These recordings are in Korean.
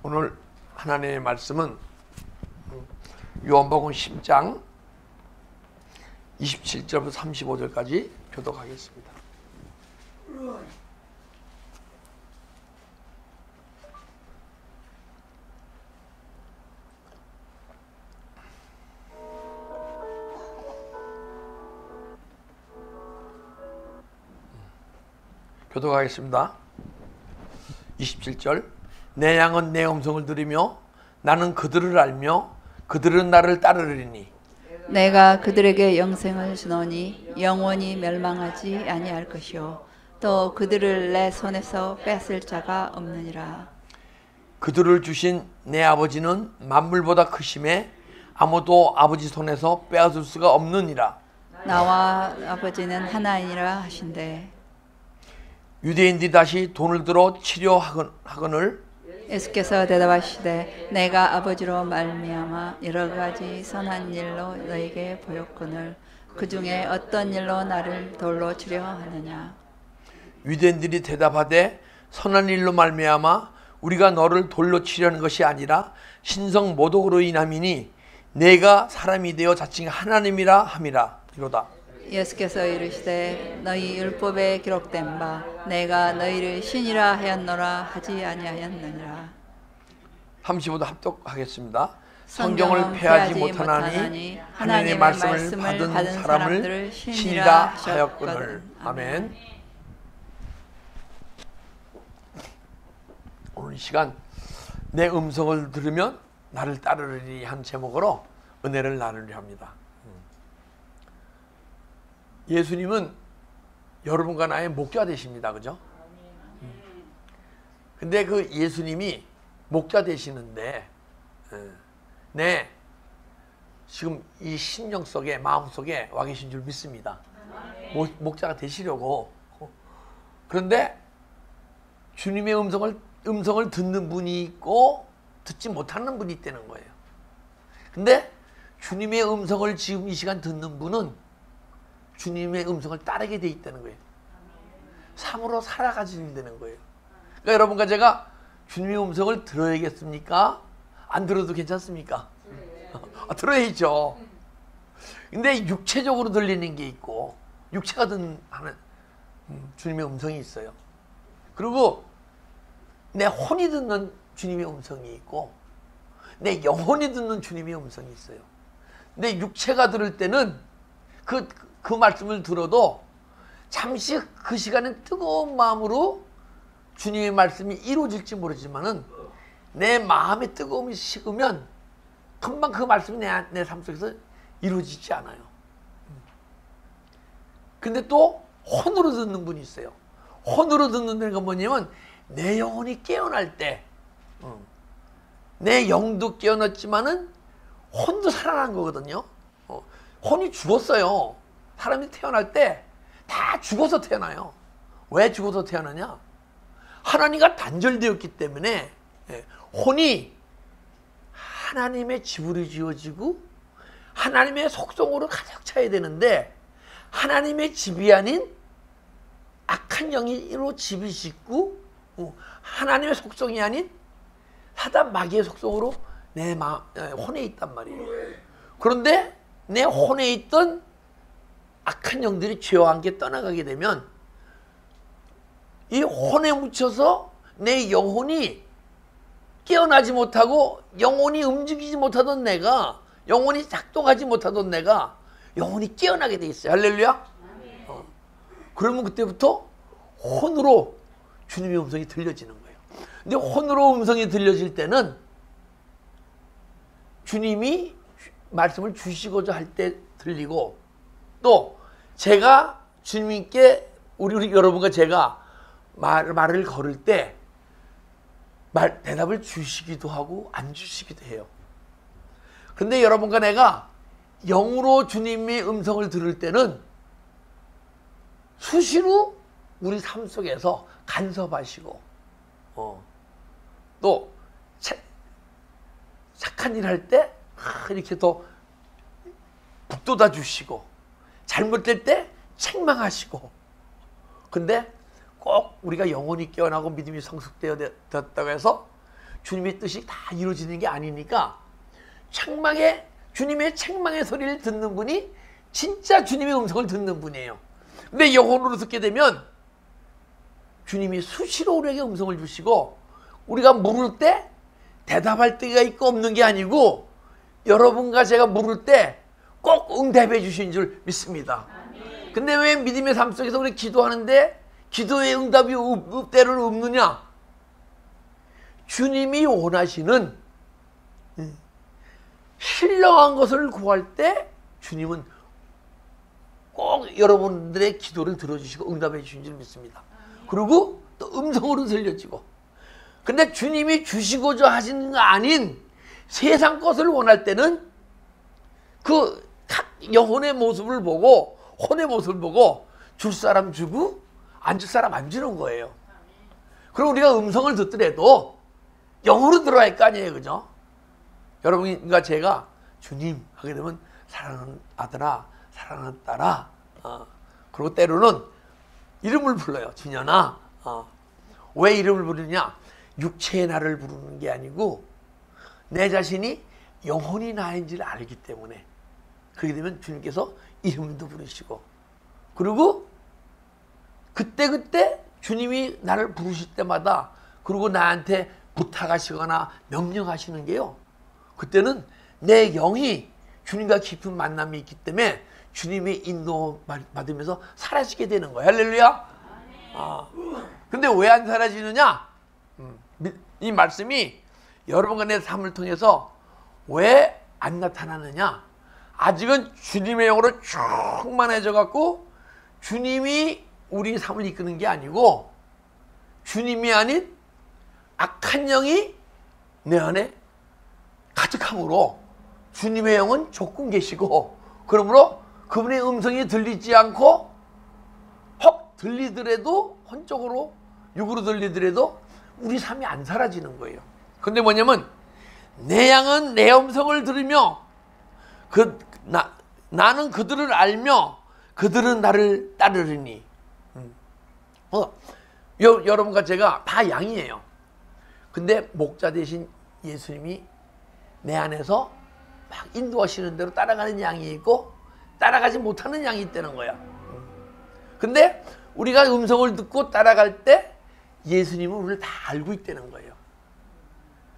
오늘 하나님의 말씀은 요한복음 10장 27절부터 35절까지 교독하겠습니다. 교독하겠습니다. 27절. 내 양은 내 음성을 들으며 나는 그들을 알며 그들은 나를 따르리니 내가 그들에게 영생을 주노니 영원히 멸망하지 아니할 것이요 또 그들을 내 손에서 뺏을 자가 없느니라. 그들을 주신 내 아버지는 만물보다 크심에 아무도 아버지 손에서 빼앗을 수가 없느니라. 나와 아버지는 하나이니라 하신대. 유대인들이 다시 돈을 들어 치료하거늘 예수께서 대답하시되 내가 아버지로 말미암아 여러 가지 선한 일로 너에게 보였거늘 그 중에 어떤 일로 나를 돌로 치려 하느냐. 유대인들이 대답하되 선한 일로 말미암아 우리가 너를 돌로 치려는 것이 아니라 신성 모독으로 인함이니 내가 사람이 되어 자칭 하나님이라 함이라. 이로다. 예수께서 이르시되 너희 율법에 기록된 바 내가 너희를 신이라 하였노라 하지 아니하였느니라. 35도 합독하겠습니다. 성경을 폐하지 못하나니 하나님의 말씀을 받은 사람을 신이라 하였거늘. 아멘. 오늘 이 시간 내 음성을 들으면 나를 따르리니 한 제목으로 은혜를 나누려 합니다. 예수님은 여러분과 나의 목자 되십니다. 그죠? 근데 그 예수님이 목자 되시는데 지금 이 심령 속에 마음 속에 와 계신 줄 믿습니다. 목자가 되시려고. 그런데 주님의 음성을 듣는 분이 있고 듣지 못하는 분이 있다는 거예요. 근데 주님의 음성을 지금 이 시간 듣는 분은 주님의 음성을 따르게 돼 있다는 거예요. 삶으로 살아가지는 되는 거예요. 그러니까 여러분과 제가 주님의 음성을 들어야겠습니까? 안 들어도 괜찮습니까? 들어야죠. 근데 육체적으로 들리는 게 있고 육체가 하는 주님의 음성이 있어요. 그리고 내 혼이 듣는 주님의 음성이 있고 내 영혼이 듣는 주님의 음성이 있어요. 내 육체가 들을 때는 그 말씀을 들어도 잠시 그 시간엔 뜨거운 마음으로 주님의 말씀이 이루어질지 모르지만은 내 마음의 뜨거움이 식으면 금방 그 말씀이 내 삶 속에서 이루어지지 않아요. 근데 또 혼으로 듣는 분이 있어요. 혼으로 듣는 건 뭐냐면 내 영혼이 깨어날 때 내 영도 깨어났지만은 혼도 살아난 거거든요. 혼이 죽었어요. 사람이 태어날 때 다 죽어서 태어나요. 왜 죽어서 태어나냐? 하나님과 단절되었기 때문에 혼이 하나님의 집으로 지어지고 하나님의 속성으로 가득 차야 되는데 하나님의 집이 아닌 악한 영으로 집이 짓고 하나님의 속성이 아닌 사단 마귀의 속성으로 내 혼에 있단 말이에요. 그런데 내 혼에 있던 악한 영들이 죄와 함께 떠나가게 되면 이 혼에 묻혀서 내 영혼이 깨어나지 못하고 영혼이 움직이지 못하던 내가 영혼이 작동하지 못하던 내가 영혼이 깨어나게 돼 있어요. 할렐루야. 그러면 그때부터 혼으로 주님의 음성이 들려지는 거예요. 근데 혼으로 음성이 들려질 때는 주님이 말씀을 주시고자 할 때 들리고 또 제가 주님께 우리 여러분과 제가 말을 걸을 때 대답을 주시기도 하고 안 주시기도 해요. 그런데 여러분과 내가 영으로 주님의 음성을 들을 때는 수시로 우리 삶 속에서 간섭하시고 또 착한 일 할 때 이렇게 또 북돋아 주시고 잘못될 때 책망하시고. 근데 꼭 우리가 영혼이 깨어나고 믿음이 성숙되었다고 해서 주님의 뜻이 다 이루어지는 게 아니니까 주님의 책망의 소리를 듣는 분이 진짜 주님의 음성을 듣는 분이에요. 근데 영혼으로 듣게 되면 주님이 수시로 우리에게 음성을 주시고 우리가 물을 때 대답할 때가 있고 없는 게 아니고 여러분과 제가 물을 때 꼭 응답해 주신 줄 믿습니다. 근데 왜 믿음의 삶 속에서 우리 기도하는데 기도의 응답이 때로는 없느냐? 주님이 원하시는 신령한 것을 구할 때 주님은 꼭 여러분들의 기도를 들어주시고 응답해 주신 줄 믿습니다. 그리고 또 음성으로 들려지고. 근데 주님이 주시고자 하시는 거 아닌 세상 것을 원할 때는 그 영혼의 모습을 보고 혼의 모습을 보고 줄 사람 주고 안 줄 사람 안 주는 거예요. 그럼 우리가 음성을 듣더라도 영으로 들어야 할 거 아니에요, 그죠? 여러분과 제가 주님 하게 되면 사랑하는 아들아, 사랑하는 딸아, 그리고 때로는 이름을 불러요. 준현아. 왜 이름을 부르냐? 육체의 나를 부르는 게 아니고 내 자신이 영혼이 나인지를 알기 때문에. 그렇게 되면 주님께서 이름도 부르시고, 그리고 그때 주님이 나를 부르실 때마다, 그리고 나한테 부탁하시거나 명령하시는 게요, 그때는 내 영이 주님과 깊은 만남이 있기 때문에 주님의 인도 받으면서 사라지게 되는 거예요. 할렐루야. 근데 왜 안 사라지느냐? 이 말씀이 여러분과 내 삶을 통해서 왜 안 나타나느냐? 아직은 주님의 영으로 충만해져 갖고 주님이 우리 삶을 이끄는 게 아니고 주님이 아닌 악한 영이 내 안에 가득함으로 주님의 영은 조금 계시고, 그러므로 그분의 음성이 들리지 않고 혹 들리더라도 혼적으로 육으로 들리더라도 우리 삶이 안 사라지는 거예요. 근데 뭐냐면 내 양은 내 음성을 들으며 나는 그들을 알며 그들은 나를 따르리니. 여러분과 제가 다 양이에요. 근데 목자 대신 예수님이 내 안에서 막 인도하시는 대로 따라가는 양이 있고 따라가지 못하는 양이 있다는 거야. 근데 우리가 음성을 듣고 따라갈 때 예수님은 우리를 다 알고 있다는 거예요.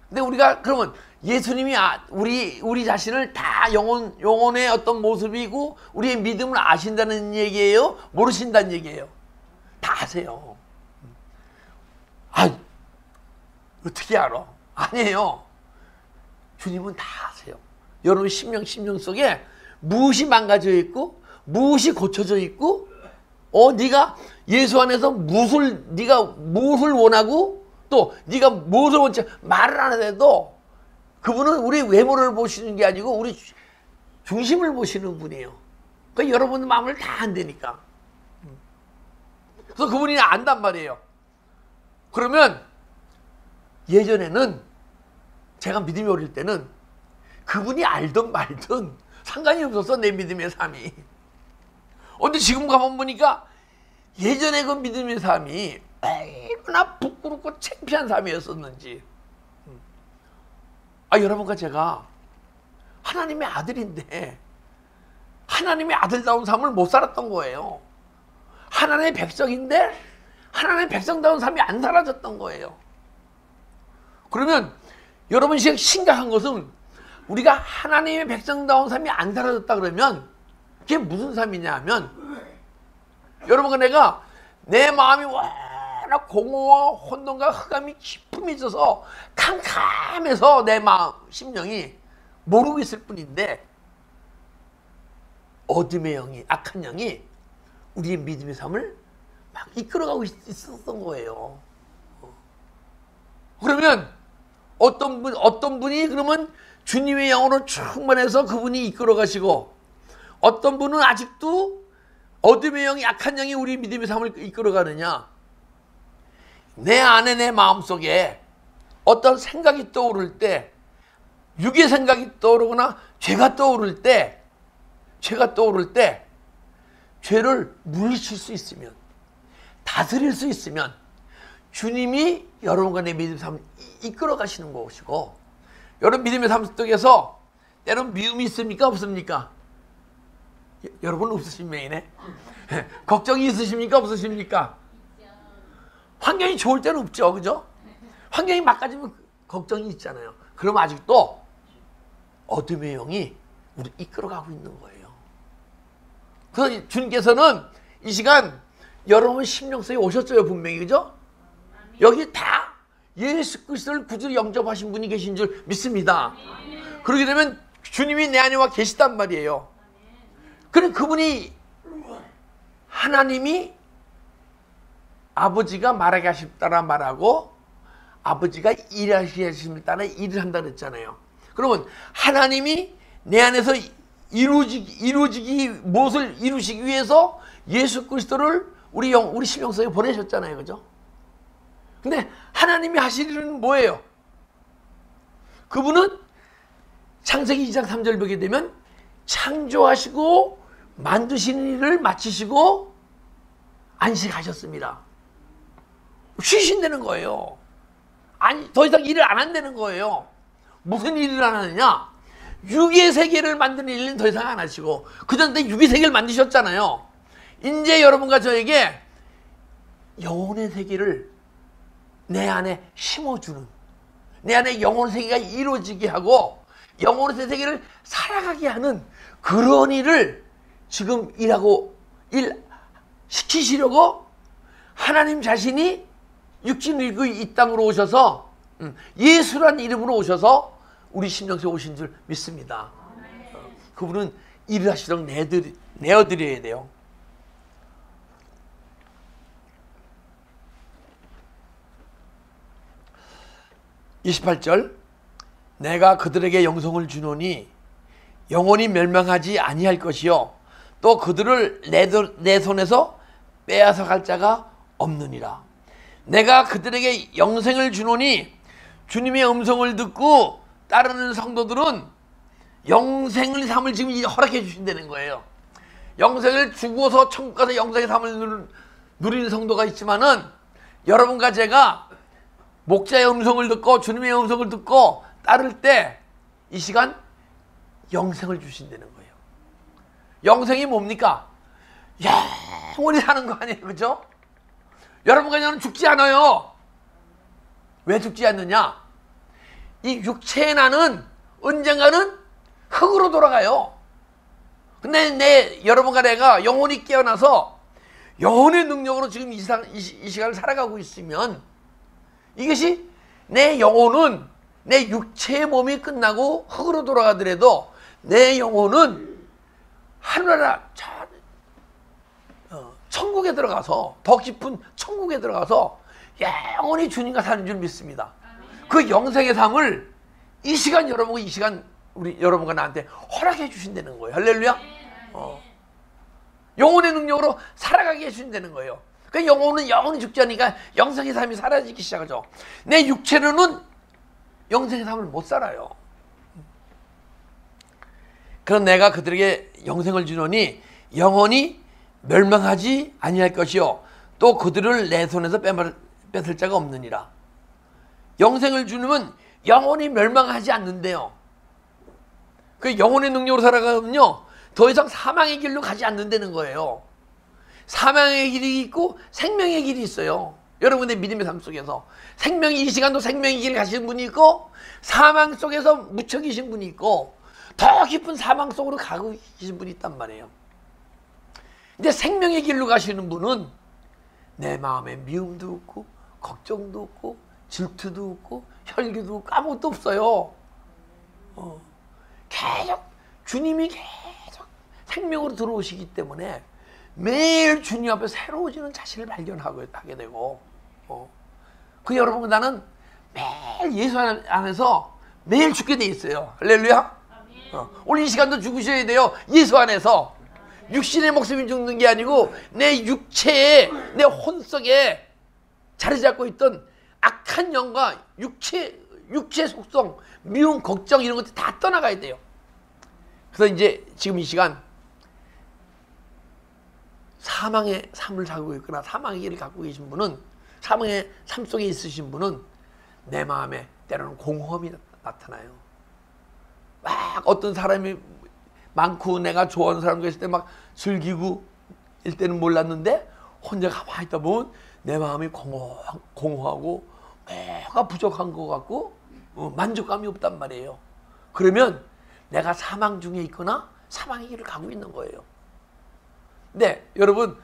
근데 우리가 그러면 예수님이 우리 자신을 다 영혼의 어떤 모습이고 우리의 믿음을 아신다는 얘기예요? 모르신다는 얘기예요? 다 아세요. 어떻게 알아? 아니에요. 주님은 다 아세요. 여러분 심령 속에 무엇이 망가져 있고 무엇이 고쳐져 있고 네가 예수 안에서 네가 무엇을 원하고 또 네가 무엇을 원치 말을 안 해도 그분은 우리 외모를 보시는 게 아니고 우리 중심을 보시는 분이에요. 그러니까 여러분 마음을 다 안다니까. 그래서 그분이 안단 말이에요. 그러면 예전에는 제가 믿음이 어릴 때는 그분이 알든 말든 상관이 없었어, 내 믿음의 삶이. 근데 지금 가만 보니까 예전에 그 믿음의 삶이 얼마나 부끄럽고 창피한 삶이었었는지. 여러분과 제가 하나님의 아들인데 하나님의 아들다운 삶을 못 살았던 거예요. 하나님의 백성인데 하나님의 백성다운 삶이 안 살아졌던 거예요. 그러면 여러분 심각한 것은 우리가 하나님의 백성다운 삶이 안 살아졌다 그러면 그게 무슨 삶이냐 하면, 여러분과 내가 내 마음이 워낙 공허와 혼돈과 흑암이 깊음이 있어서 캄캄해서 내 마음 심령이 모르고 있을 뿐인데 어둠의 영이, 악한 영이 우리의 믿음의 삶을 막 이끌어가고 있었던 거예요. 그러면 어떤 분이 그러면 주님의 영으로 충만해서 그분이 이끌어가시고, 어떤 분은 아직도 어둠의 영이, 악한 영이 우리 믿음의 삶을 이끌어가느냐? 내 안에, 내 마음속에 어떤 생각이 떠오를 때, 육의 생각이 떠오르거나 죄가 떠오를 때 죄를 물리칠 수 있으면, 다스릴 수 있으면 주님이 여러분과 내 믿음의 삶을 이끌어 가시는 것이고, 여러분 믿음의 삶 속에서 때론 미움이 있습니까? 없습니까? 여러분 없으신 메인에 걱정이 있으십니까? 없으십니까? 환경이 좋을 때는 없죠, 그죠? 환경이 막가지면 걱정이 있잖아요. 그럼 아직도 어둠의 영이 우리 이끌어가고 있는 거예요. 그래서 주님께서는 이 시간 여러분 심령 속에 오셨어요, 분명히, 그죠? 여기 다 예수 그리스도를 구주로 영접하신 분이 계신 줄 믿습니다. 그러게 되면 주님이 내 안에 와 계시단 말이에요. 그럼 그분이, 하나님이 아버지가 말하게 하셨다라 말하고 아버지가 일하시는 따라 일을 한다 그랬잖아요. 그러면 하나님이 내 안에서 이루어지기 무엇을 이루시기 위해서 예수 그리스도를 우리 심령 속에 보내셨잖아요, 그죠? 근데 하나님이 하실 일은 뭐예요? 그분은 창세기 2장 3절 보게 되면 창조하시고 만드시는 일을 마치시고 안식하셨습니다. 쉬신다는 거예요. 아니, 더 이상 일을 안 한다는 거예요. 무슨 일을 안 하느냐? 육의 세계를 만드는 일은 더 이상 안 하시고, 그전에 육의 세계를 만드셨잖아요. 이제 여러분과 저에게 영혼의 세계를 내 안에 심어주는, 내 안에 영혼의 세계가 이루어지게 하고 영혼의 세계를 살아가게 하는 그런 일을 지금 시키시려고 하나님 자신이 육신을 입고 이 땅으로 오셔서 예수란 이름으로 오셔서 우리 심령 속에 오신 줄 믿습니다. 그분은 일을 하시도록 내어드려야 돼요. 28절, 내가 그들에게 영생을 주노니 영원히 멸망하지 아니할 것이요 또 그들을 내 손에서 빼앗아 갈 자가 없느니라. 내가 그들에게 영생을 주노니, 주님의 음성을 듣고 따르는 성도들은 영생의 삶을 지금 허락해 주신다는 거예요. 영생을 주고서 천국 가서 영생의 삶을 누리는 성도가 있지만은, 여러분과 제가 목자의 음성을 듣고 주님의 음성을 듣고 따를 때 이 시간 영생을 주신다는 거예요. 영생이 뭡니까? 영원히 사는 거 아니에요, 그죠? 여러분과 저는 죽지 않아요. 왜 죽지 않느냐? 이 육체의 나는 언젠가는 흙으로 돌아가요. 근데 여러분과 내가 영혼이 깨어나서 영혼의 능력으로 지금 이 시간을 살아가고 있으면, 이것이 내 영혼은, 내 육체의 몸이 끝나고 흙으로 돌아가더라도 내 영혼은 하늘나라 천국에 들어가서, 더 깊은 천국에 들어가서 영원히 주님과 사는 줄 믿습니다. 그 영생의 삶을 이 시간 우리 여러분과 나한테 허락해 주신다는 거예요. 할렐루야. 영혼의 능력으로 살아가게 해주신다는 거예요. 그 영혼은 영원히 죽지 않으니까 영생의 삶이 사라지기 시작하죠. 내 육체로는 영생의 삶을 못 살아요. 그럼 내가 그들에게 영생을 주노니 영원히 멸망하지 아니할 것이요 또 그들을 내 손에서 뺏을 자가 없느니라. 영생을 주면 영원히 멸망하지 않는데요. 그 영혼의 능력으로 살아가면요 더 이상 사망의 길로 가지 않는다는 거예요. 사망의 길이 있고 생명의 길이 있어요. 여러분의 믿음의 삶 속에서 생명이, 이 시간도 생명의 길을 가시는 분이 있고, 사망 속에서 묻혀 계신 분이 있고, 더 깊은 사망 속으로 가고 계신 분이 있단 말이에요. 근데 생명의 길로 가시는 분은 내 마음에 미움도 없고 걱정도 없고 질투도 없고 혈기도 없고 아무것도 없어요. 계속 주님이 계속 생명으로 들어오시기 때문에 매일 주님 앞에 새로워지는 자신을 발견하게 되고, 그 여러분, 나는 매일 예수 안에서 매일 죽게 돼 있어요. 할렐루야. 오늘 이 시간도 죽으셔야 돼요. 예수 안에서. 육신의 목숨이 죽는 게 아니고 내 육체에, 내 혼 속에 자리 잡고 있던 악한 영과 육체 속성, 미움, 걱정 이런 것들 다 떠나가야 돼요. 그래서 이제 지금 이 시간 사망의 삶을 살고 있거나 사망의 길을 갖고 계신 분은 사망의 삶 속에 있으신 분은 내 마음에 때로는 공허함이 나타나요. 막 어떤 사람이 많고 내가 좋아하는 사람과 있을 때 막 즐기고 일 때는 몰랐는데 혼자 가만히 있다 보면 내 마음이 공허하고 뭐가 부족한 것 같고 만족감이 없단 말이에요. 그러면 내가 사망 중에 있거나 사망의 길을 가고 있는 거예요. 근데 여러분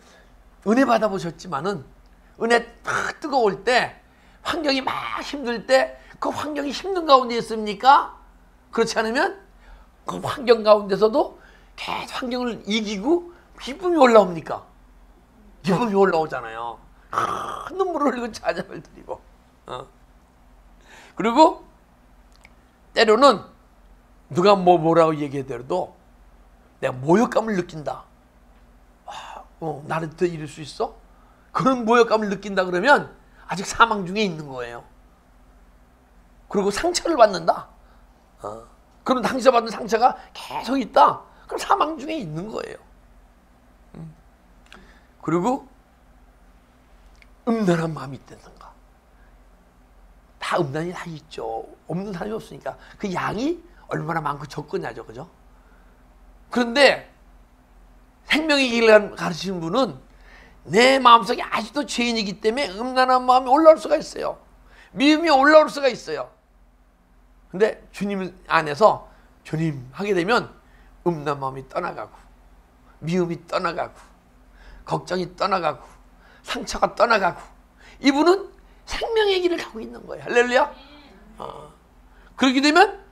은혜 받아보셨지만은 은혜 딱 뜨거울 때 환경이 막 힘들 때 그 환경이 힘든 가운데 있습니까? 그렇지 않으면 그 환경 가운데서도 계속 환경을 이기고 기쁨이 올라옵니까? 기쁨이 올라오잖아요. 눈물을 흘리고 찬양을 드리고 그리고 때로는 누가 뭐라고 얘기하더라도 내가 모욕감을 느낀다. 나를 더 이룰 수 있어? 그런 모욕감을 느낀다 그러면 아직 사망 중에 있는 거예요. 그리고 상처를 받는다. 그럼 당시에 받은 상처가 계속 있다. 그럼 사망 중에 있는 거예요. 그리고 음란한 마음이 있다든가. 다 음란이 다 있죠. 없는 사람이 없으니까. 그 양이 얼마나 많고 적거냐죠. 그죠? 그런데 생명의 길을 가르치는 분은 내 마음속에 아직도 죄인이기 때문에 음란한 마음이 올라올 수가 있어요. 미움이 올라올 수가 있어요. 근데 주님 안에서 주님 하게 되면 음란한 마음이 떠나가고 미움이 떠나가고 걱정이 떠나가고 상처가 떠나가고 이분은 생명의 길을 가고 있는 거예요. 할렐루야. 그렇게 되면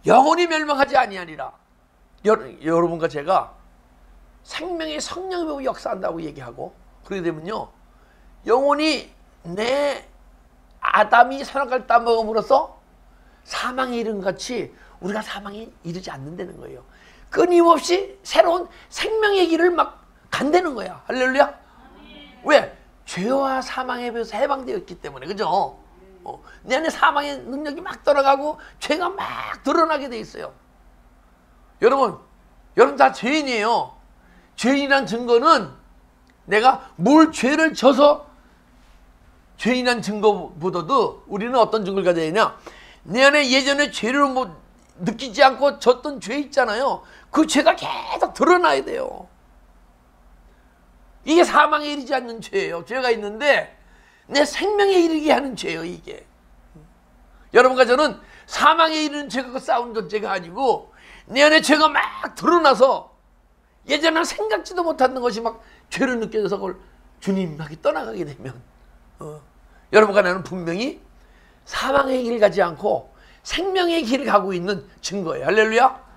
영원히 멸망하지 아니하리라. 여러분과 제가 생명의 성령이 역사한다고 얘기하고 그렇게 되면요 영원히 내 아담이 선악과를 따먹음으로써 사망에 이른 같이 우리가 사망에 이르지 않는다는 거예요. 끊임없이 새로운 생명의 길을 막 간다는 거야. 할렐루야. 왜? 죄와 사망에 비해서 해방되었기 때문에. 그죠? 내 안에 사망의 능력이 막 떠나가고 죄가 막 드러나게 돼 있어요. 여러분 다 죄인이에요. 죄인이란 증거는 내가 뭘 죄를 져서 죄인이란 증거보다도 우리는 어떤 증거를 가져야 되냐? 내 안에 예전에 죄를 느끼지 않고 졌던 죄 있잖아요. 그 죄가 계속 드러나야 돼요. 이게 사망에 이르지 않는 죄예요. 죄가 있는데 내 생명에 이르게 하는 죄예요. 이게. 여러분과 저는 사망에 이르는 죄가 싸운 존재가 아니고 내 안에 죄가 막 드러나서 예전에 생각지도 못했던 것이 막 죄를 느껴져서 그걸 주님하게 떠나가게 되면 여러분과 나는 분명히 사망의 길 가지 않고 생명의 길을 가고 있는 증거예요. 할렐루야.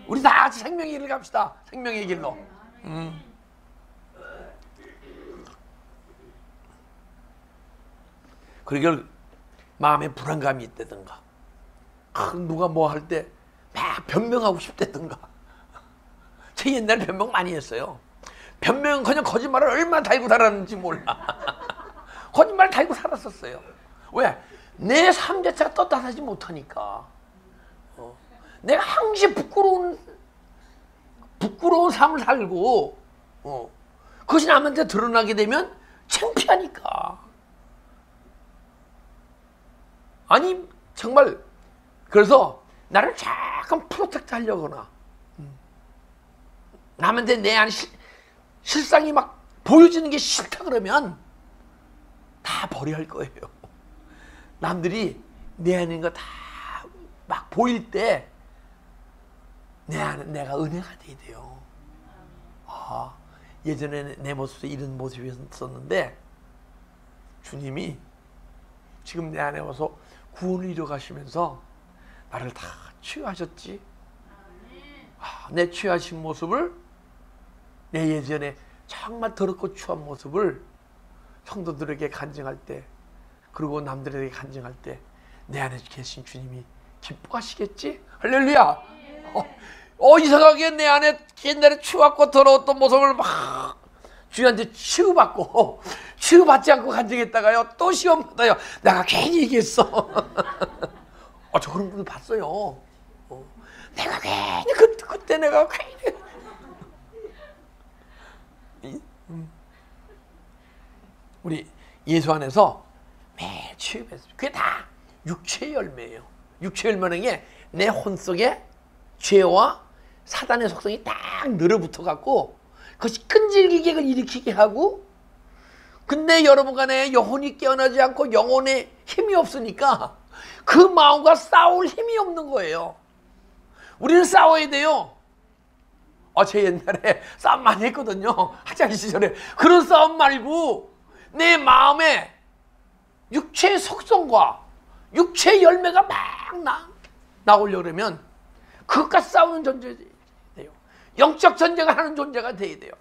우리 다 같이 생명의 길을 갑시다. 생명의 길로. 그러니까 마음에 불안감이 있다든가 누가 뭐 할 때 막 변명하고 싶다든가. 제 옛날에 변명 많이 했어요. 변명은 그냥 거짓말을 얼마나 달고 살았는지 몰라. 거짓말 달고 살았었어요. 왜? 내 삶 자체가 떳떳하지 못하니까. 내가 항시 부끄러운 삶을 살고 그것이 남한테 드러나게 되면 창피하니까. 아니 정말 그래서 나를 잠깐 프로텍트 하려거나 남한테 내 안에 실상이 막 보여지는 게 싫다 그러면 다 버려야 할 거예요. 남들이 내 안에 있는 거 다 막 보일 때 내 안에 내가 은혜가 돼야 돼요. 예전에 내 모습도 이런 모습이었었는데 주님이 지금 내 안에 와서 구원을 이뤄가시면서 나를 다 치유하셨지. 내 취하신 모습을 내 예전에 정말 더럽고 추한 모습을 성도들에게 간증할 때 그리고 남들에게 간증할 때 내 안에 계신 주님이 기뻐하시겠지? 할렐루야. 이상하게 내 안에 옛날에 추웠고 더러웠던 모습을 막 주님한테 치유받고 치유받지 않고 간증했다가요 또 시험 받아요. 내가 괜히 얘기했어. 저 그런 분들 봤어요. 내가 괜히 그때 내가 괜히 우리 예수 안에서 매일 취급했습니다. 그게 다 육체의 열매예요. 육체의 열매라는 게 내 혼 속에 죄와 사단의 속성이 딱 늘어붙어 갖고 그것이 끈질기게 일으키게 하고, 근데 여러분 간에 영혼이 깨어나지 않고 영혼에 힘이 없으니까 그 마음과 싸울 힘이 없는 거예요. 우리는 싸워야 돼요. 제 옛날에 싸움 많이 했거든요. 학창 시절에. 그런 싸움 말고 내 마음에 육체의 속성과 육체의 열매가 막 나오려고 그러면 그것과 싸우는 존재가 돼요. 영적 전쟁을 하는 존재가 돼야 돼요.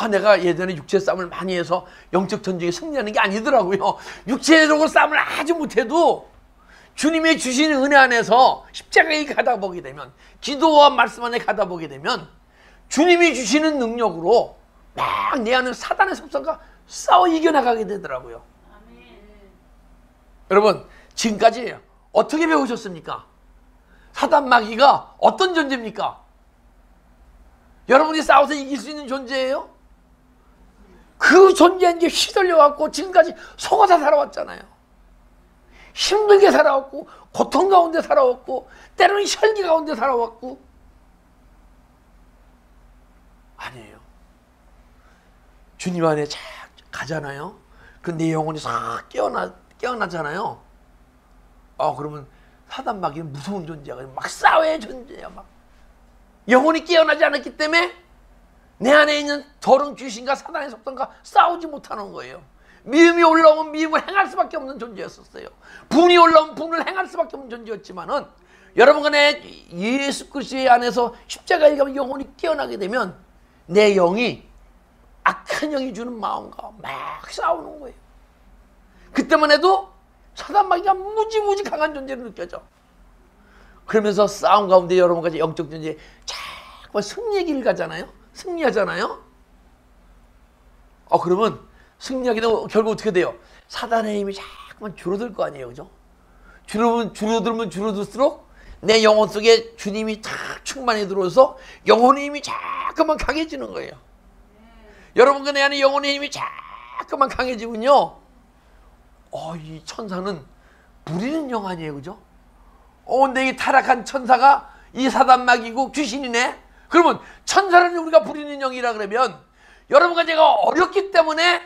내가 예전에 육체 싸움을 많이 해서 영적 전쟁에 승리하는 게 아니더라고요. 육체적으로 싸움을 아주 못해도 주님의 주시는 은혜 안에서 십자가에 가다 보게 되면, 기도와 말씀 안에 가다 보게 되면 주님이 주시는 능력으로 막 내 안에 사단의 속성과 싸워 이겨나가게 되더라고요. 아멘. 여러분, 지금까지 어떻게 배우셨습니까? 사단 마귀가 어떤 존재입니까? 여러분이 싸워서 이길 수 있는 존재예요? 그 존재한 게 휘둘려갖고 지금까지 속아서 살아왔잖아요. 힘들게 살아왔고, 고통 가운데 살아왔고, 때로는 혈기 가운데 살아왔고. 아니에요. 주님 안에 쫙 가잖아요. 그 내 영혼이 싹 깨어나잖아요. 그러면 사단 마귀는 무서운 존재야. 막 싸워야 존재야. 막 영혼이 깨어나지 않았기 때문에 내 안에 있는 더러운 귀신과 사단의 속성과 싸우지 못하는 거예요. 미움이 올라오면 미움을 행할 수밖에 없는 존재였었어요. 분이 올라오면 분을 행할 수밖에 없는 존재였지만은, 여러분 간에 예수 그리스도의 안에서 십자가에 가면 영혼이 깨어나게 되면 내 영이 악한 영이 주는 마음과 막 싸우는 거예요. 그때만 해도 사단 마귀가 무지무지 강한 존재로 느껴져. 그러면서 싸움 가운데 여러분까지 영적 존재에 자꾸 승리의 길을 가잖아요. 승리하잖아요. 그러면 승리하게 되면 결국 어떻게 돼요? 사단의 힘이 자꾸만 줄어들 거 아니에요. 그죠? 줄어들면 줄어들수록 내 영혼 속에 주님이 탁 충만히 들어와서 영혼의 힘이 자꾸만 강해지는 거예요. 여러분과 내 안에 영혼의 힘이 자꾸만 강해지면요, 이 천사는 부리는 영 아니에요. 그죠? 내 타락한 천사가 이 사단 마귀고 귀신이네? 그러면 천사는 우리가 부리는 영이라 그러면, 여러분과 제가 어렵기 때문에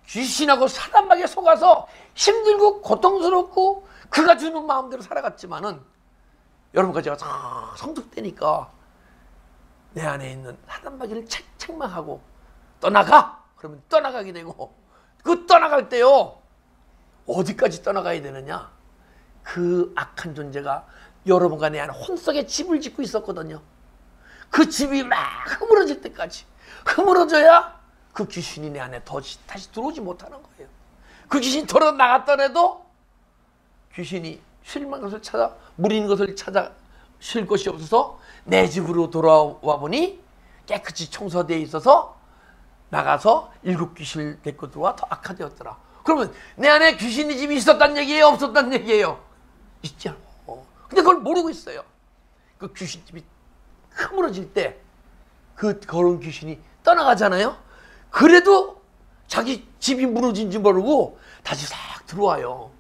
귀신하고 사단 마귀에 속아서 힘들고 고통스럽고 그가 주는 마음대로 살아갔지만은, 여러분과 제가 다 성숙되니까 내 안에 있는 사단 마귀를 책망하고 떠나가! 그러면 떠나가게 되고, 그 떠나갈 때요, 어디까지 떠나가야 되느냐? 그 악한 존재가 여러분과 내 안에 혼 속에 집을 짓고 있었거든요. 그 집이 막 흐물어질 때까지, 흐물어져야 그 귀신이 내 안에 다시 들어오지 못하는 거예요. 그 귀신이 돌아 나갔더라도 귀신이 쉴 만한 것을 찾아, 무리는 것을 찾아 쉴 곳이 없어서 내 집으로 돌아와 보니 깨끗이 청소되어 있어서 나가서 7 귀신을 데리고 들어와 더 악화되었더라. 그러면 내 안에 귀신의 집이 있었단 얘기예요? 없었단 얘기예요? 있지 않고. 근데 그걸 모르고 있어요. 그 귀신집이 흐물어질 때 그 거룩한 귀신이 떠나가잖아요. 그래도 자기 집이 무너진 줄 모르고 다시 싹 들어와요.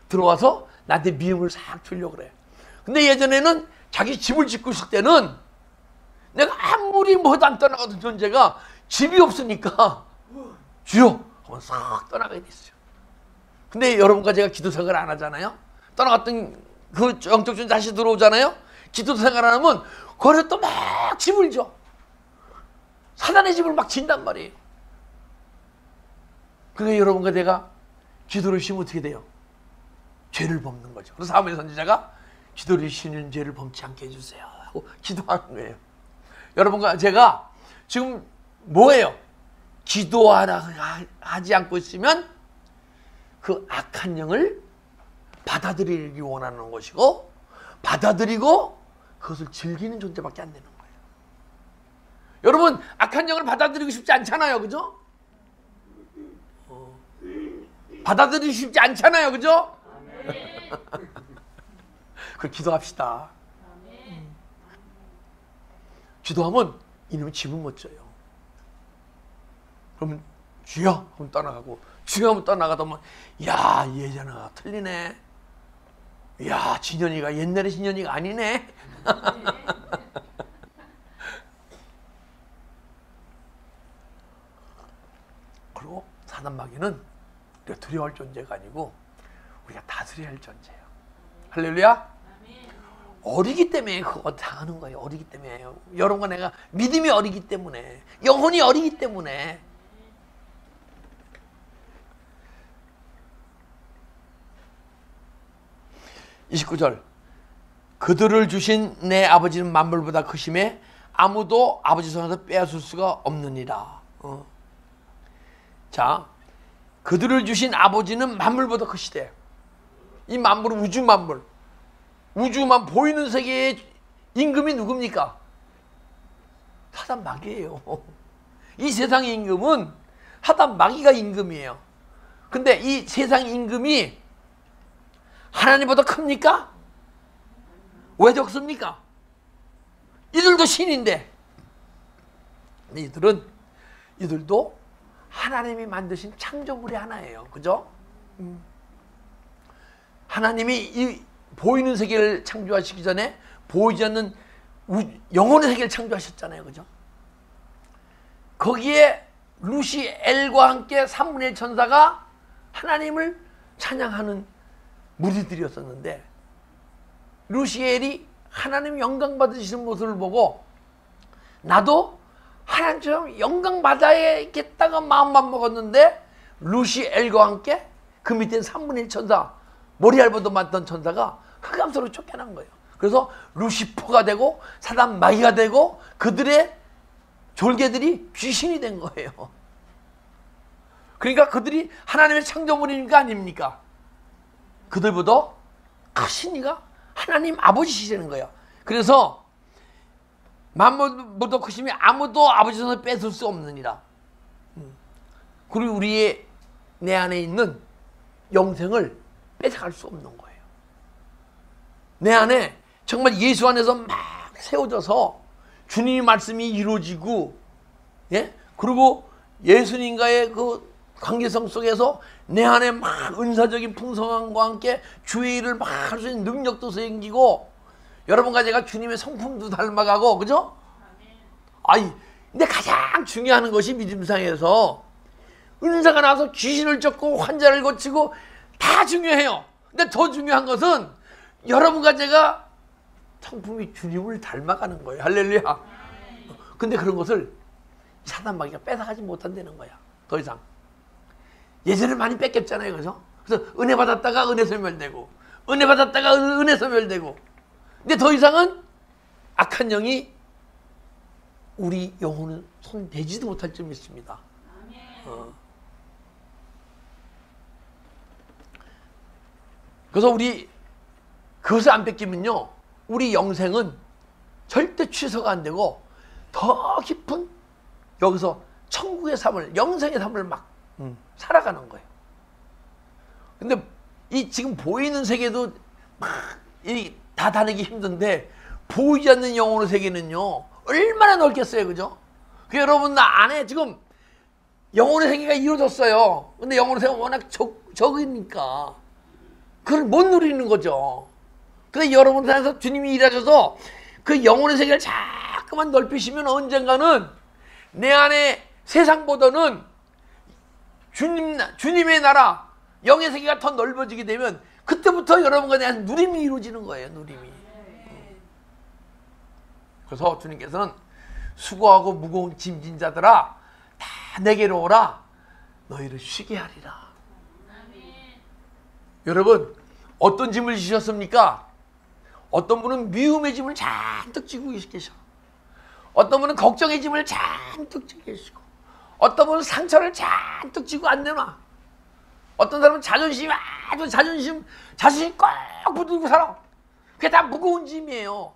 들어와서 나한테 미움을 싹 주려고 그래. 근데 예전에는 자기 집을 짓고 있을 때는 내가 아무리 뭐도 안 떠나가던 존재가 집이 없으니까 주여 하면 싹 떠나가게 됐어요. 근데 여러분과 제가 기도 생활 안 하잖아요. 떠나갔던 그 영적 존재 다시 들어오잖아요. 기도 생활 안 하면 거기에 또 막 집을 져. 사단의 집을 막 진단 말이에요. 그러니까 여러분과 내가 기도를 쉬면 어떻게 돼요? 죄를 범는 거죠. 그래서 사무엘 선지자가 기도를 쉬는 죄를 범치 않게 해주세요 하고 기도하는 거예요. 여러분과 제가 지금 뭐예요? 기도하지 않고 있으면 그 악한 영을 받아들이기 원하는 것이고, 받아들이고 그것을 즐기는 존재밖에 안 되는 거예요. 여러분, 악한 영을 받아들이고 싶지 않잖아요. 그죠? 받아들이기 쉽지 않잖아요. 그죠? 그걸 기도합시다. 기도하면 이놈이 집을 못 져요. 그러면 주여 하면 떠나가고, 주여 하면 떠나가다 보면 야, 예전과 틀리네. 야, 진현이가 옛날의 진현이가 아니네. 그리고 사단 마귀는 우리가 두려워할 존재가 아니고 우리가 다스려야 할 존재예요. 할렐루야. 어리기 때문에 그거 당하는 거예요. 어리기 때문에. 여러분과 내가 믿음이 어리기 때문에, 영혼이 어리기 때문에. (29절) 그들을 주신 내 아버지는 만물보다 크심에 아무도 아버지 손에서 빼앗을 수가 없느니라. 자, 그들을 주신 아버지는 만물보다 크시대. 이 만물은 우주 만물, 우주만 보이는 세계의 임금이 누굽니까? 사단 마귀예요. 이 세상의 임금은 사단 마귀가 임금이에요. 근데 이 세상 임금이 하나님보다 큽니까? 왜 적습니까? 이들도 신인데. 이들도 하나님이 만드신 창조물의 하나예요. 그죠? 하나님이 이 보이는 세계를 창조하시기 전에 보이지 않는 영혼의 세계를 창조하셨잖아요. 그죠? 거기에 루시엘과 함께 3분의 1 천사가 하나님을 찬양하는 무리들이었었는데, 루시엘이 하나님 영광 받으시는 모습을 보고 나도 하나님처럼 영광 받아야겠다가 마음만 먹었는데, 루시엘과 함께 그 밑에 3분의 1 천사, 모리알보다 많던 천사가 흑암소로 쫓겨난 거예요. 그래서 루시퍼가 되고 사단 마귀가 되고 그들의 졸개들이 귀신이 된 거예요. 그러니까 그들이 하나님의 창조물이니까 아닙니까? 그들보다 크신 이가 하나님 아버지시라는 거예요. 그래서 만물보다 크심이 아무도 아버지 손을 뺏을 수 없느니라. 그리고 우리의 내 안에 있는 영생을 뺏어갈 수 없는 거예요. 내 안에 정말 예수 안에서 막 세워져서 주님의 말씀이 이루어지고, 예? 그리고 예수님과의 그 관계성 속에서 내 안에 막 은사적인 풍성함과 함께 주의 일을 막 할 수 있는 능력도 생기고, 여러분과 제가 주님의 성품도 닮아가고, 그죠? 근데 가장 중요한 것이 믿음상에서 은사가 나와서 귀신을 쫓고 환자를 고치고 다 중요해요. 근데 더 중요한 것은 여러분과 제가 성품이 주님을 닮아가는 거예요. 할렐루야. 근데 그런 것을 사단 마귀가 뺏어가지 못한다는 거야. 더 이상. 예전에 많이 뺏겼잖아요. 그래서 은혜 받았다가 은혜 소멸되고, 은혜 받았다가 은혜 소멸되고. 근데 더 이상은 악한 영이 우리 영혼은 손 대지도 못할 점 있습니다. 그래서 우리 그것을 안 뺏기면요, 우리 영생은 절대 취소가 안 되고 더 깊은 여기서 천국의 삶을, 영생의 삶을 막 살아가는 거예요. 근데 이 지금 보이는 세계도 막 다 다니기 힘든데, 보이지 않는 영혼의 세계는요 얼마나 넓겠어요. 그죠? 그 여러분 나 안에 지금 영혼의 세계가 이루어졌어요. 근데 영혼의 세계가 워낙 적으니까 그걸 못 누리는 거죠. 근데 여러분 안에서 주님이 일하셔서 그 영혼의 세계를 자꾸만 넓히시면 언젠가는 내 안에 세상보다는 주님의 나라, 영의 세계가 더 넓어지게 되면 그때부터 여러분과 대한 누림이 이루어지는 거예요. 누림이. 그래서 주님께서는 수고하고 무거운 짐진 자들아 다 내게로 오라, 너희를 쉬게 하리라. 여러분, 어떤 짐을 지셨습니까? 어떤 분은 미움의 짐을 잔뜩 지고 계셔. 어떤 분은 걱정의 짐을 잔뜩 지고 계시고, 어떤 분은 상처를 잔뜩 지고 안 내놔. 어떤 사람은 자존심 꽉 붙들고 살아. 그게 다 무거운 짐이에요.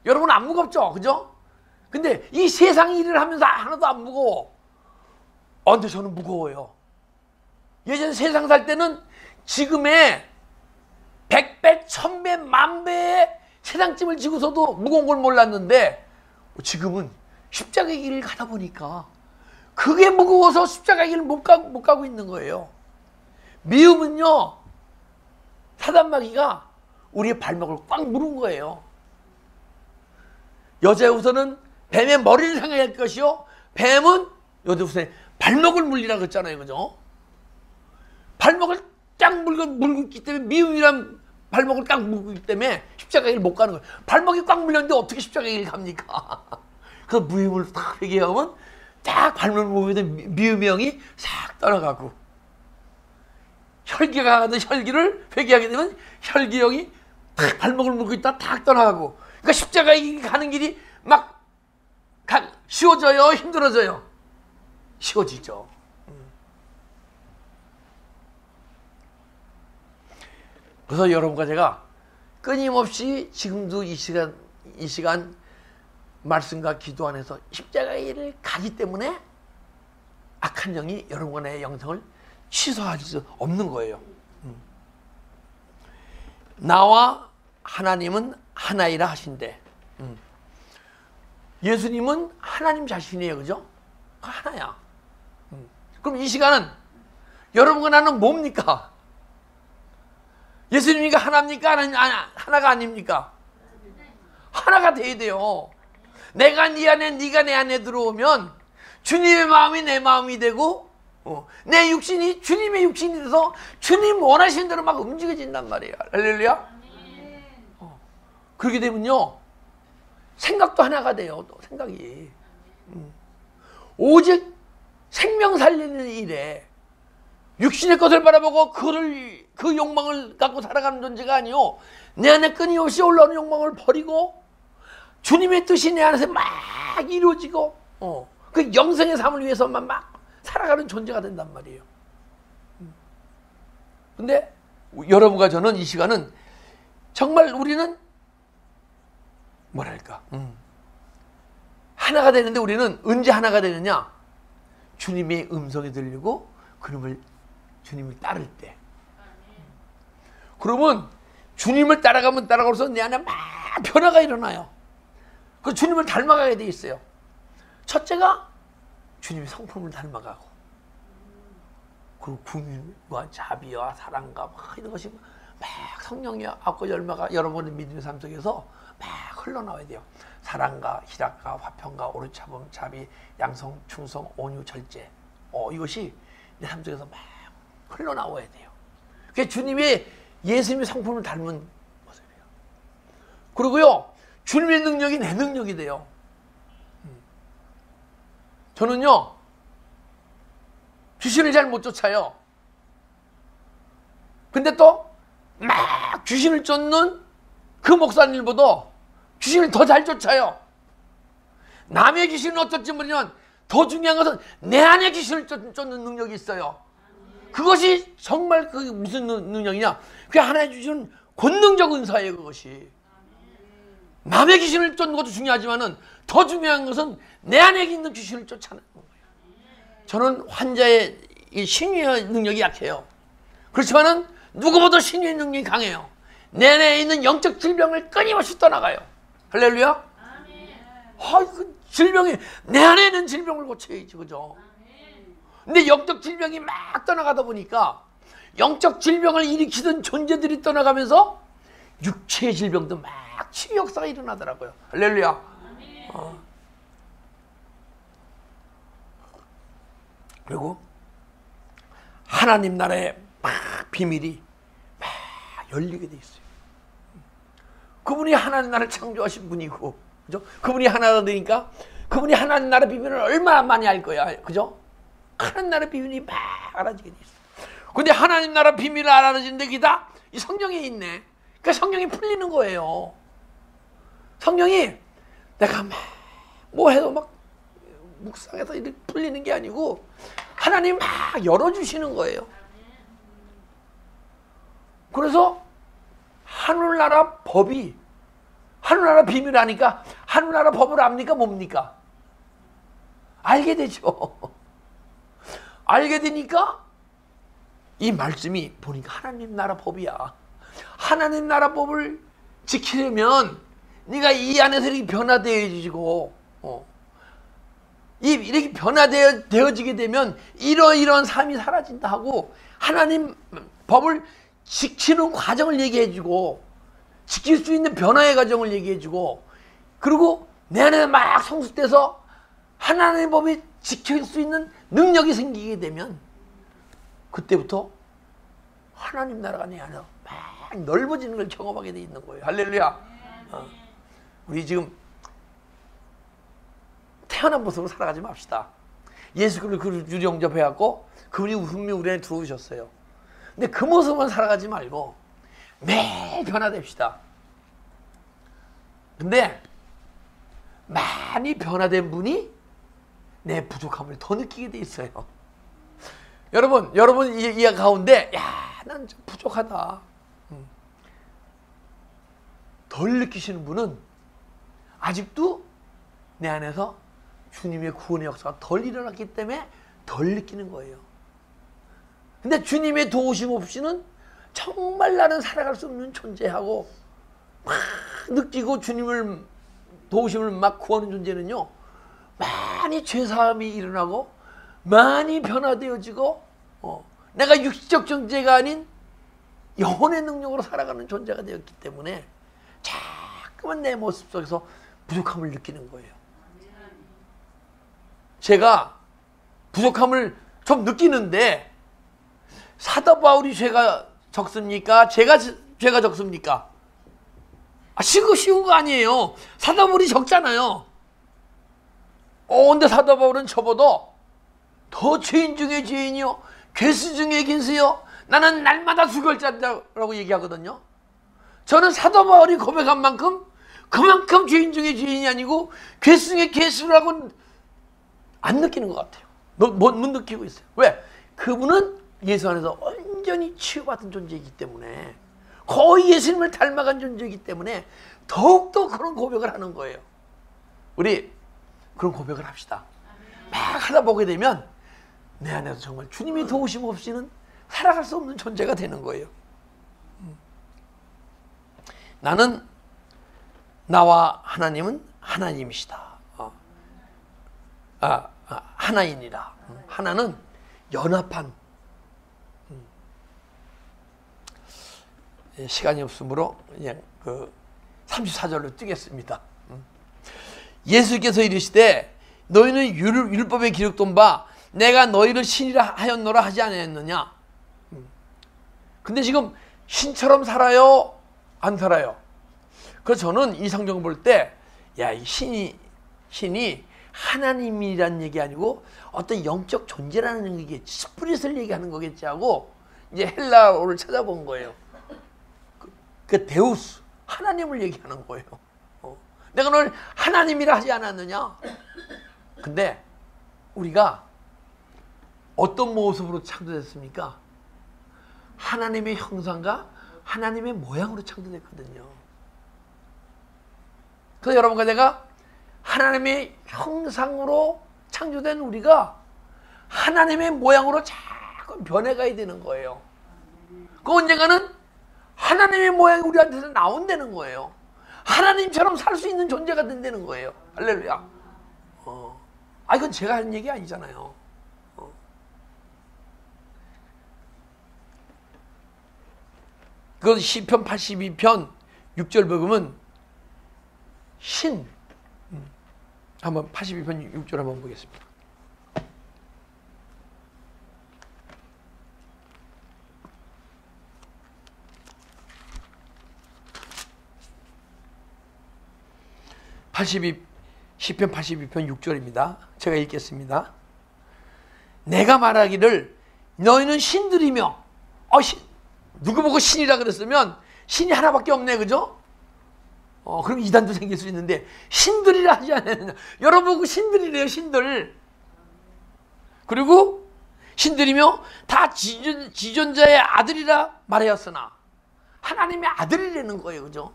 여러분 안 무겁죠? 그죠? 근데 이 세상 일을 하면서 하나도 안 무거워. 근데 저는 무거워요. 예전에 세상 살 때는 지금의 100배, 1000배, 10,000배의 세상 짐을 지고서도 무거운 걸 몰랐는데, 지금은 십자가의 길을 가다 보니까 그게 무거워서 십자가 길을 못 가고 있는 거예요. 미움은요, 사단마귀가 우리의 발목을 꽉 무는 거예요. 여자의 우선은 뱀의 머리를 향해 할 것이요, 뱀은 여자 우선에 발목을 물리라고 했잖아요. 그죠? 발목을 딱 물고 있기 때문에, 미움이란 발목을 딱 물고 있기 때문에 십자가 길을 못 가는 거예요. 발목이 꽉 물렸는데 어떻게 십자가 길을 갑니까? 그래서 미움을 딱 회개하면 딱 발목을 물고 있는 미움의 영이 싹 떠나가고, 혈기가 가는 혈기를 회개하게 되면 혈기 영이 딱 발목을 물고 있다 딱 떠나가고, 그러니까 십자가 가는 길이 막 쉬워져요, 힘들어져요? 쉬워지죠. 그래서 여러분과 제가 끊임없이 지금도 이 시간 말씀과 기도 안에서 십자가의 길을 가기 때문에 악한 영이 여러분과 나의 영성을 취소할 수 없는 거예요. 나와 하나님은 하나이라 하신대. 예수님은 하나님 자신이에요. 그죠? 하나야. 그럼 이 시간은 여러분과 나는 뭡니까? 예수님이니까 하나입니까? 하나가 아닙니까? 하나가 돼야 돼요. 내가 네 안에, 네가 내 안에 들어오면 주님의 마음이 내 마음이 되고, 내 육신이 주님의 육신이 돼서 주님 원하시는 대로 막 움직여진단 말이에요. 할렐루야. 그렇게 되면요, 생각도 하나가 돼요. 또 생각이 오직 생명 살리는 일에 육신의 것을 바라보고 그 욕망을 갖고 살아가는 존재가 아니요, 내 안에 끊임없이 올라오는 욕망을 버리고 주님의 뜻이 내 안에서 막 이루어지고, 그 영생의 삶을 위해서만 막 살아가는 존재가 된단 말이에요. 근데 여러분과 저는 이 시간은 정말 우리는 뭐랄까, 하나가 되는데, 우리는 언제 하나가 되느냐? 주님의 음성이 들리고 주님을 따를 때. 그러면 주님을 따라가면 따라가면서 내 안에 막 변화가 일어나요. 그 주님을 닮아가게 돼 있어요. 첫째가 주님의 성품을 닮아가고, 그리고 궁유와 자비와 사랑과 막 이런 것이 막 성령의 악과 열매가 여러분의 믿음의 삶 속에서 막 흘러나와야 돼요. 사랑과 희락과 화평과 오르차범 자비 양성 충성 온유 절제, 이것이 내 삶 속에서 막 흘러나와야 돼요. 그게 주님의 예수님의 성품을 닮은 모습이에요. 그리고요, 주님의 능력이 내 능력이 돼요. 저는요, 귀신을 잘 못 쫓아요. 근데 또 막 귀신을 쫓는 그 목사님보다 귀신을 더 잘 쫓아요. 남의 귀신은 어떨지 모르지만 더 중요한 것은 내 안에 귀신을 쫓는 능력이 있어요. 그것이 정말 그 무슨 능력이냐? 그게 하나님 주시는 권능적 은사예요. 그것이. 남의 귀신을 쫓는 것도 중요하지만은 더 중요한 것은 내 안에 있는 귀신을 쫓아내는 거예요. 저는 환자의 이 신유의 능력이 약해요. 그렇지만은 누구보다 신유의 능력이 강해요. 내 안에 있는 영적 질병을 끊임없이 떠나가요. 할렐루야. 그 질병이 내 안에 있는 질병을 고쳐야지, 그죠? 근데 영적 질병이 막 떠나가다 보니까 영적 질병을 일으키던 존재들이 떠나가면서 육체의 질병도 막 치유 역사가 일어나더라고요. 할렐루야. 그리고 하나님 나라의 막 비밀이 막 열리게 돼 있어요. 그분이 하나님 나라를 창조하신 분이고, 그죠? 그분이 하나가 되니까 그분이 하나님 나라 비밀을 얼마나 많이 알 거야, 그죠? 하나님 나라 비밀이 막 알아지게 돼 있어. 근데 하나님 나라 비밀을 알아지는데 그게 다 이 성경에 있네. 그러니까 성경이 풀리는 거예요. 성경이 내가 막 뭐 해도 막 묵상해서 이렇게 풀리는 게 아니고 하나님 막 열어주시는 거예요. 그래서 하늘나라 법이, 하늘나라 비밀을 아니까 하늘나라 법을 압니까? 뭡니까? 알게 되죠. 알게 되니까 이 말씀이 보니까 하나님 나라 법이야. 하나님 나라 법을 지키려면 네가 이 안에서 이렇게 변화되어지고 이렇게 변화되어지게 되면 이런 삶이 사라진다 하고 하나님 법을 지키는 과정을 얘기해주고 지킬 수 있는 변화의 과정을 얘기해주고 그리고 내 안에 막 성숙돼서 하나님의 법이 지킬 수 있는 능력이 생기게 되면 그때부터 하나님 나라가 내 안에 막 넓어지는 걸 경험하게 돼 있는 거예요. 할렐루야. 우리 지금 태어난 모습으로 살아가지 맙시다. 예수 그리스도를 주로 영접해갖고 그분이 분명히 우리 안에 들어오셨어요. 근데 그 모습만 살아가지 말고 매일 변화됩시다. 근데 많이 변화된 분이 내 부족함을 더 느끼게 돼 있어요. 여러분 이 가운데 난 좀 부족하다. 덜 느끼시는 분은 아직도 내 안에서 주님의 구원의 역사가 덜 일어났기 때문에 덜 느끼는 거예요. 근데 주님의 도우심 없이는 정말 나는 살아갈 수 없는 존재하고 막 느끼고 주님을 도우심을 막 구하는 존재는요 많이 죄사함이 일어나고 많이 변화되어지고 내가 육신적 존재가 아닌 영혼의 능력으로 살아가는 존재가 되었기 때문에 자꾸만 내 모습 속에서 부족함을 느끼는 거예요. 제가 부족함을 좀 느끼는데 사도 바울이 죄가 적습니까? 제가 죄가 적습니까? 쉬운 거 아니에요. 사도 바울이 적잖아요. 근데 사도 바울은 저보다 더 죄인 중에 죄인이요 괴수 중에 괴수요 나는 날마다 죽을 자라고 얘기하거든요. 저는 사도 바울이 고백한 만큼 그만큼 죄인 중에 죄인이 아니고 괴수 중에 괴수라고 안 느끼는 것 같아요. 못 느끼고 있어요. 왜? 그분은 예수 안에서 완전히 치유받은 존재이기 때문에 거의 예수님을 닮아간 존재이기 때문에 더욱더 그런 고백을 하는 거예요. 우리 그런 고백을 합시다. 막 하다 보게 되면 내 안에서 정말 주님이 도우심 없이는 살아갈 수 없는 존재가 되는 거예요. 나는 나와 하나님은 하나님이시다. 하나이니라. 하나는 연합한. 시간이 없으므로 그냥 34절로 뛰겠습니다. 예수께서 이르시되 너희는 율법에 기록된 바 내가 너희를 신이라 하였노라 하지 않았느냐. 근데 지금 신처럼 살아요? 안 살아요? 그래서 저는 이 성경 볼 때 이 신이 하나님이라는 얘기 아니고 어떤 영적 존재라는 얘기, 스피릿을 얘기하는 거겠지 하고 이제 헬라어를 찾아본 거예요. 그 데우스, 하나님을 얘기하는 거예요. 내가 너를 하나님이라 하지 않았느냐? 근데 우리가 어떤 모습으로 창조됐습니까? 하나님의 형상과 하나님의 모양으로 창조됐거든요. 그래서 여러분과 내가 하나님의 형상으로 창조된 우리가 하나님의 모양으로 자꾸 변해가야 되는 거예요. 그 언젠가는 하나님의 모양이 우리한테서 나온다는 거예요. 하나님처럼 살 수 있는 존재가 된다는 거예요. 할렐루야. 이건 제가 하는 얘기 아니잖아요. 그건 시편 82편 6절 복음은 신. 한번 82편 6절 한번 보겠습니다. 시편 82편 6절입니다. 제가 읽겠습니다. 내가 말하기를 너희는 신들이며 누구 보고 신이라 그랬으면 신이 하나밖에 없네, 그죠? 그럼 이단도 생길 수 있는데 신들이라 하지 않았느냐. 여러분 보고 신들이래요, 신들. 그리고 신들이며 다 지존자의 아들이라 말하였으나 하나님의 아들이라는 거예요, 그죠?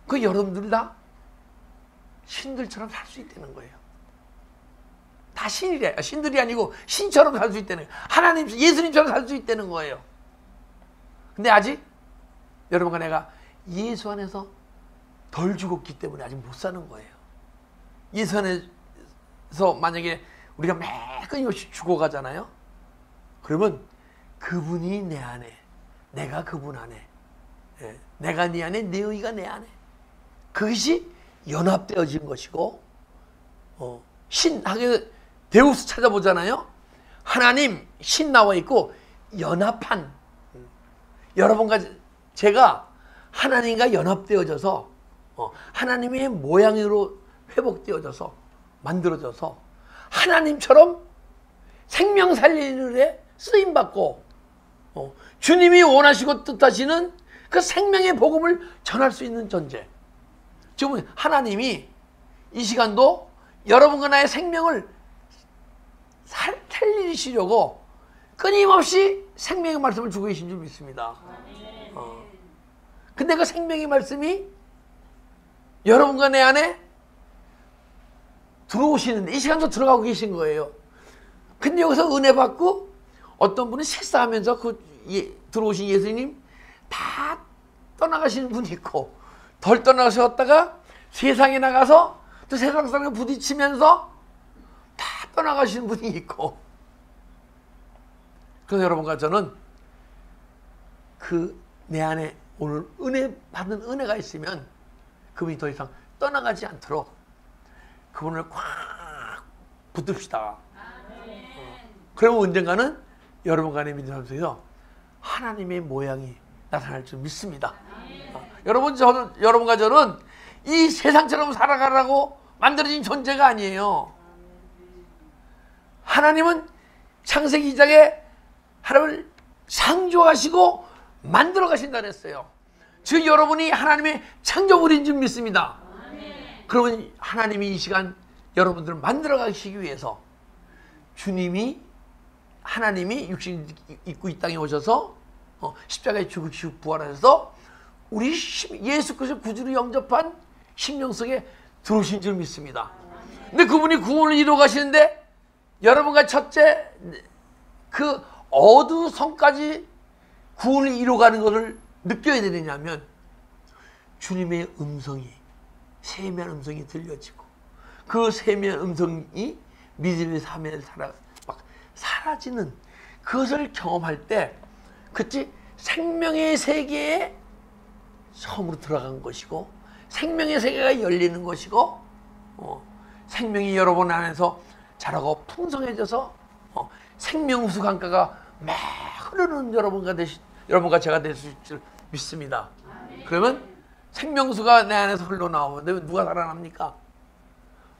그 여러분들이 다 신들처럼 살 수 있다는 거예요. 다 신이래. 신들이 아니고 신처럼 살 수 있다는 거예요. 하나님, 예수님처럼 살 수 있다는 거예요. 근데 아직 여러분과 내가 예수 안에서 덜 죽었기 때문에 아직 못 사는 거예요. 예수 안에 만약에 우리가 매 끊임없이 죽어가잖아요. 그러면 그분이 내 안에, 내가 그분 안에, 내가 네 안에, 네 의가 내 안에, 그것이 연합되어진 것이고, 하게 데우스 찾아보잖아요. 하나님, 신 나와 있고 연합한, 여러분과 제가 하나님과 연합되어져서 하나님의 모양으로 회복되어져서 만들어져서 하나님처럼 생명 살리는 일에 쓰임받고 주님이 원하시고 뜻하시는 그 생명의 복음을 전할 수 있는 존재. 지금 하나님이 이 시간도 여러분과 나의 생명을 살리시려고 끊임없이 생명의 말씀을 주고 계신 줄 믿습니다. 근데 그 생명의 말씀이 여러분과 내 안에 들어오시는데 이 시간도 들어가고 계신 거예요. 근데 여기서 은혜 받고 어떤 분은 실사하면서 들어오신 예수님 다 떠나가시는 분이 있고, 덜 떠나가셨다가 세상에 나가서 또 세상 사람과 부딪히면서 다 떠나가시는 분이 있고, 그래서 여러분과 저는 그 내 안에 오늘 은혜 받은 은혜가 있으면 그분이 더 이상 떠나가지 않도록 그분을 꽉 붙듭시다. 그러면 언젠가는 여러분 간의 믿음 속에서 하나님의 모양이 나타날 줄 믿습니다. 여러분과 저는 이 세상처럼 살아가라고 만들어진 존재가 아니에요. 하나님은 창세기 2장에 하나님을 창조하시고 만들어 가신다 그랬어요. 즉 여러분이 하나님의 창조물인 줄 믿습니다. 그러면 하나님이 이 시간 여러분들을 만들어 가시기 위해서 하나님이 육신 입고 이 땅에 오셔서 십자가에 죽으시고 부활하셔서 우리 예수 그리스도 구주로 영접한 심령 속에 들어오신 줄 믿습니다. 근데 그분이 구원을 이루어 가시는데 여러분과 첫째 그 어두성까지 구원을 이루어가는 것을 느껴야 되느냐면 주님의 음성이, 세미한 음성이 들려지고 그 세미한 음성이 믿음의 삶에 막 사라지는 그것을 경험할 때 그때 생명의 세계에 처음으로 들어간 것이고 생명의 세계가 열리는 것이고 생명이 여러분 안에서 자라고 풍성해져서 생명수 강가가 막 흐르는 여러분과 제가 될 수 있을 줄 믿습니다. 그러면 생명수가 내 안에서 흘러나오는데 누가 살아납니까?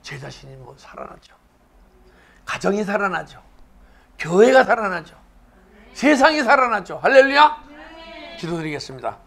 제 자신이 살아나죠. 가정이 살아나죠. 교회가 살아나죠. 세상이 살아나죠. 할렐루야! 기도드리겠습니다.